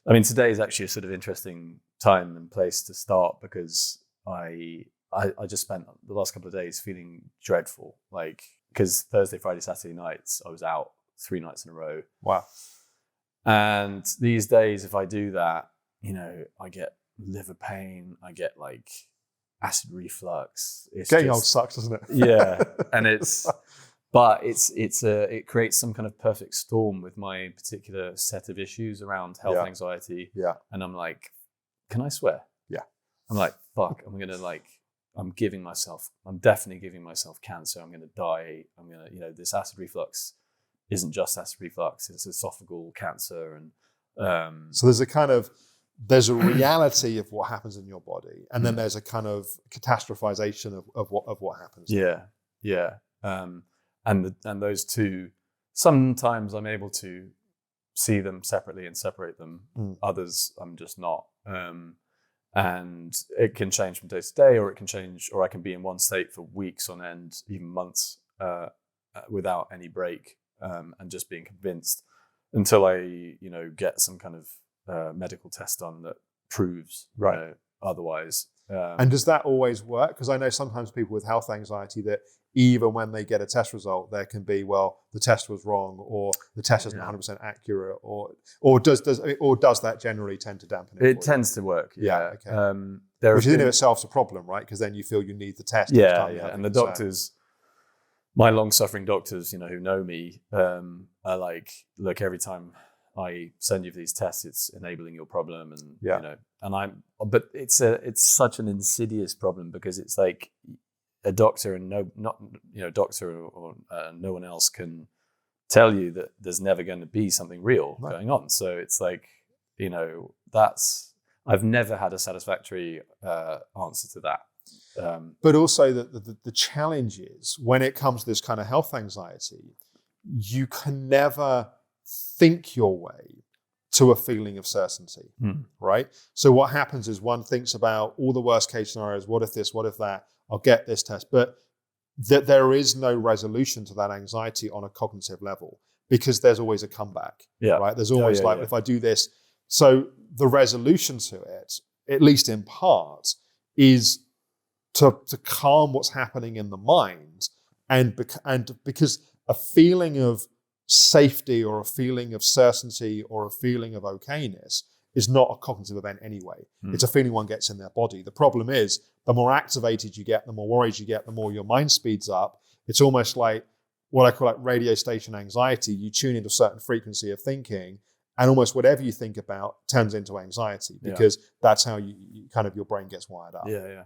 I mean, today is actually a sort of interesting time and place to start because I just spent the last couple of days feeling dreadful, like, because Thursday, Friday, Saturday nights, I was out 3 nights in a row. Wow. And these days, if I do that, I get liver pain, I get like acid reflux. It's getting old sucks, doesn't it? Yeah. And it creates some kind of perfect storm with my particular set of issues around health anxiety. Yeah. And I'm like, can I swear? Yeah. I'm like, fuck, I'm definitely giving myself cancer. I'm going to die. I'm going to, this acid reflux isn't just acid reflux, it's esophageal cancer. And so there's a reality of what happens in your body, and then there's a kind of catastrophization of what happens. Yeah. And those two, sometimes I'm able to see them separately and separate them. Others I'm just not. And it can change from day to day, or I can be in one state for weeks on end, even months, without any break, and just being convinced until I, get some kind of medical test done that proves otherwise. And does that always work? Because I know sometimes people with health anxiety that even when they get a test result, there can be, well, the test was wrong, or the test isn't 100% accurate, or does that generally tend to dampen it? It tends to work. Yeah. Okay. Which in itself is a problem, right? Because then you feel you need the test. Yeah. And the doctors, my long-suffering doctors, who know me, are like, look, every time I send you for these tests, it's enabling your problem, and but it's such an insidious problem because it's like a doctor and doctor or no one else can tell you that there's never going to be something real going on. So it's like, I've never had a satisfactory answer to that. But also the challenge is when it comes to this kind of health anxiety, you can never think your way to a feeling of certainty, right? So what happens is one thinks about all the worst case scenarios. What if this? What if that? I'll get this test. But that there is no resolution to that anxiety on a cognitive level because there's always a comeback, right? There's always if I do this. So the resolution to it, at least in part, is to calm what's happening in the mind, and because a feeling of safety or a feeling of certainty or a feeling of okayness is not a cognitive event anyway. It's a feeling one gets in their body. The problem is the more activated you get, the more worried you get, the more your mind speeds up. It's almost like what I call like radio station anxiety. You tune into a certain frequency of thinking, and almost whatever you think about turns into anxiety because that's how you kind of your brain gets wired up. Yeah.